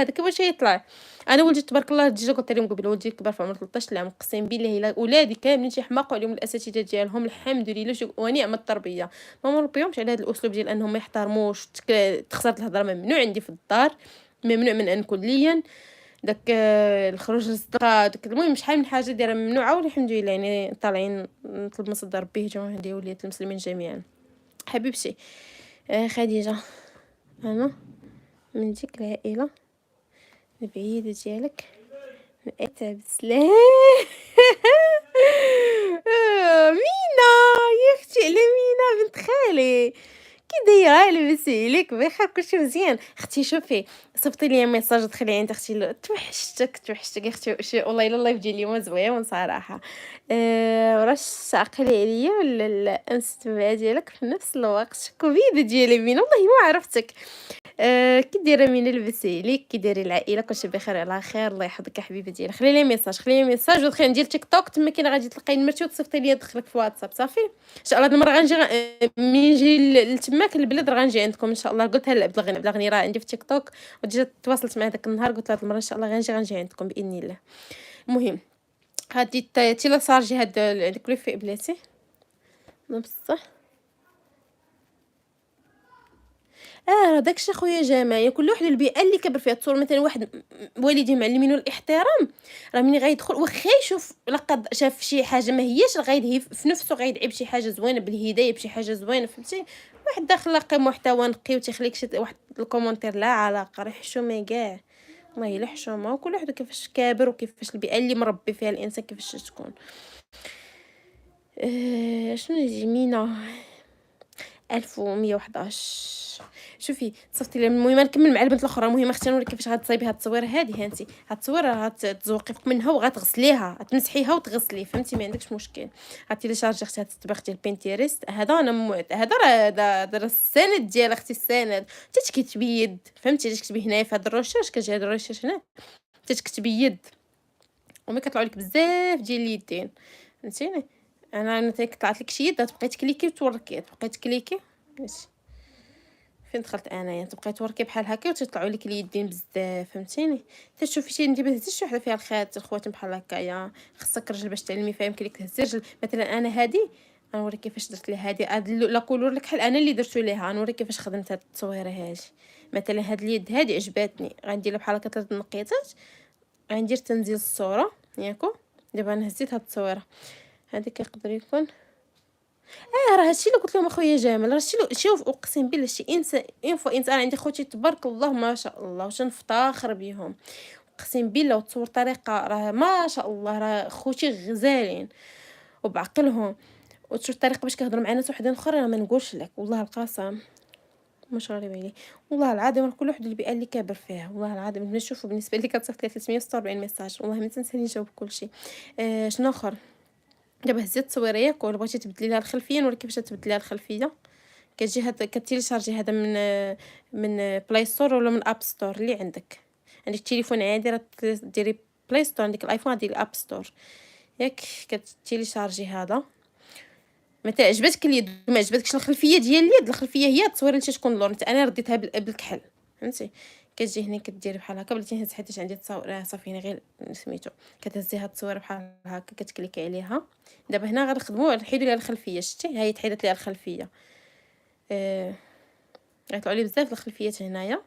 هذاك واش يطلع. انا ولدي تبارك الله ديجا قلت لهم قبل ولدي كبر في عمر 13 عام، اقسم بالله الا ولادي كاملين تيحماقوا عليهم الاساتذه ديالهم، الحمد لله ونعم التربيه. ما مربيهمش على هذا الاسلوب ديال انهم ما يحترموش، تخسر الهضره ممنوع عندي في الدار، ممنوع من ان كليا. داك الخروج للصدقه داك المهم شحال من حاجه دايره ممنوعه، والحمد لله يعني طالعين نطلب من صد ربي يجمع هديه وليات المسلمين جميعا. حبيبتي خديجه، انا من ديك العائله البعيده ديالك، اتعب سلام. مينا يا اختي، على مينا بنت خالي، كي دايره؟ لاباس عليك؟ بخير كلشي مزيان؟ اختي شوفي صيفطي لي ميساج دخلي عند اختي، توحشتك يا اختي، والله الا اللايف ديال اليوم زوين صراحه. واش عاقله عليا ولا لا؟ مستمعه ديالك في نفس الوقت، كوفيد ديالي مينا، والله ما عرفتك. كي دايره مينا؟ لاباس عليك؟ كي دايرين العائله؟ كلشي بخير على خير؟ الله يحفظك يا حبيبه ديالي. خلي لي ميساج ودخلي ندير تيك توك، تما كاين غادي تلقاي نمرتي وتصيفطي لي دخلك في واتساب صافي. ان شاء الله هاد المره غنجي ملي نجي لتماك البلاد راه غنجي عندكم ان شاء الله. قلتها بلغني راه عندي في تيك توك، وديجا تواصلت معاه داك النهار، قلت هاد المره ان شاء الله غنجي عندكم باذن الله. المهم هادي تي لا شارجي هاد عندك لو في بلاتي بصح. راه داكشي خويا جمال، كل واحد البيئه اللي كبر فيها. تصور مثلا واحد والديه معلمينو الاحترام، راه ملي غيدخل واخا يشوف لقد شاف شي حاجه ما هياش، راه غيدهي في نفسه، غيدعي بشي حاجه زوينه بالهدايه، بشي حاجه زوينه فهمتي. واحد داخل لاقي محتوى نقي وتيخليك شي واحد الكومونتير لا علاقه، راه حشومه كاع، والله الا حشومه. وكل واحد كيفاش كابر وكيفاش البيئه اللي مربي فيها الانسان كيفاش تكون. شنو يجي مينا 1111. شوفي صيفطي لي، المهم نكمل مع البنت الاخرى. المهم اختي نوريك كيفاش غتصايبي هاد التصويره هادي. هانتي هاد التصويره غتزوقي فوق منها وغتغسليها، غتمسحيها وتغسلي فهمتي، ما عندكش مشكل. غتيليشارجي اختي هاد التطبيق ديال بينتيريست، هذا انا هذا راه السند ديال اختي، السند تتكتبي يد فهمتي، تكتبي هنايا في هاد الرشاش، كتجي هاد الرشاش هنا تتكتبي يد، وما كيطلعوا لك بزاف ديال اليدين فهمتيني. انا طلعت لك شي يد تبقاي تكليكي وتوركي، تبقاي تكليكي ماشي فين دخلت انايا، تبقاي توركي بحال هكا وتطلعوا لك اليدين بزاف فهمتيني. تشوفي شي ندير حتى شي وحده فيها الخات الخواتم بحال هكايا، خصك رجل باش تعلمي فيها، يمكن لك تهزي رجل. مثلا انا هادي غنوريك كيفاش درت ليها هادي، هاد لا كولور لك حال انا اللي درتو ليها. غنوريك كيفاش خدمت هاد التصويره هادي. مثلا هاد اليد هادي عجباتني، غندير لها بحال هكا 3 نقيطات، غندير تنزيل الصوره ياكو. دابا انا هزيت هاد التصويره هادي، كيقدر يكون راه هادشي اللي قلت لهم اخويا جمال، راه هادشي شوف اقسم بالله شي انسان انسان عندي خوتي تبارك الله ما شاء الله، واش نفتخر بهم اقسم بالله. وتصور طريقه راه ما شاء الله، راه خوتي غزالين وبعقلهم، وتشوف الطريقه باش كيهضروا مع ناس وحدين اخرين راه ما نقولش لك والله القسم مش غريب عليه. والله العظيم راه كل واحد البيئه اللي كابر فيها، والله العظيم نشوفوا بالنسبه لي كتصيفط لي 346 ميساج، والله ما تنساني نجاوب كلشي. شنو اخر؟ دابا هزيت التصويره ياك، ولا بغيتي تبدلي لها الخلفيه نوريك كيفاش تبدلي لها الخلفيه. كتجي هاد كتيليشارجي هذا من بلاي ستور ولا من اب ستور اللي عندك. عندك التليفون عادي راه ديري بلاي ستور، عندك الايفون ديري اب ستور ياك. كتيليشارجي هذا. متى عجبتك اليد ما عجبتكش الخلفيه ديال اليد، الخلفيه هي التصويره اللي تكون لور، انا رديتها بالكحل فهمتي. كتجي هنا كديري بحال هكا، بلاتي نهز حيت عندي تصاور صافي هنا غير سميتو. كتهزي هاد التصويره بحال هكا كتكليكي عليها. دابا هنا غنخدموا نحيدوا ليها الخلفيه، شتي ها هي تحيدت ليها الخلفيه. غيطلعوا لي بزاف الخلفيات هنايا،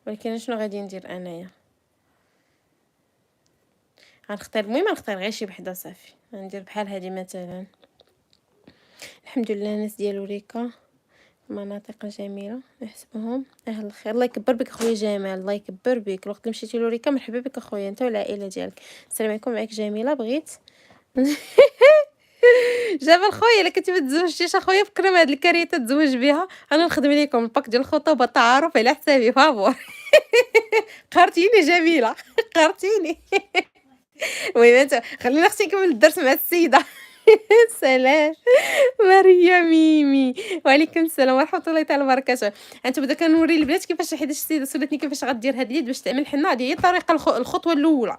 ولكن شنو غادي ندير انايا؟ غنختار المهم غنختار غير شي وحده صافي. غندير بحال هذه مثلا. الحمد لله الناس ديال وريكا مناطق جميله نحسبهم اهل الخير. الله يكبر بك اخويا جمال، الله يكبر بك. الوقت اللي مشيتي لوريكا مرحبا بك اخويا انت والعائله ديالك. السلام عليكم، معك جميله بغيت. جبل خويا الا كنتي ما تزوجتيش اخويا فكرنا هاد الكاريته تزوج بها، انا نخدم لكم الباك ديال الخطوبه التعارف على حسابي فابور. قهرتيني جميله قهرتيني. المهم انت خلينا اختي نكمل الدرس مع السيده. سلام ماريا ميمي. وعليكم السلام ورحمه الله تعالى وبركاته. انت بدا كنوري البنات كيفاش، حيت السيده سولتني كيفاش غدير هاد اليد باش تعمل حنه. هذه هي الطريقه الخطوه الاولى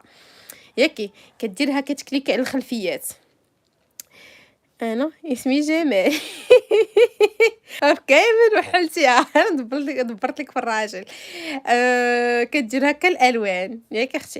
ياكي. كديرها كتكليكي على الخلفيات. أنا اسمي جمال. كامل وحلتيها. أنا دبّرت لِك في الراجل. كدير هكا الألوان، ياك أختي؟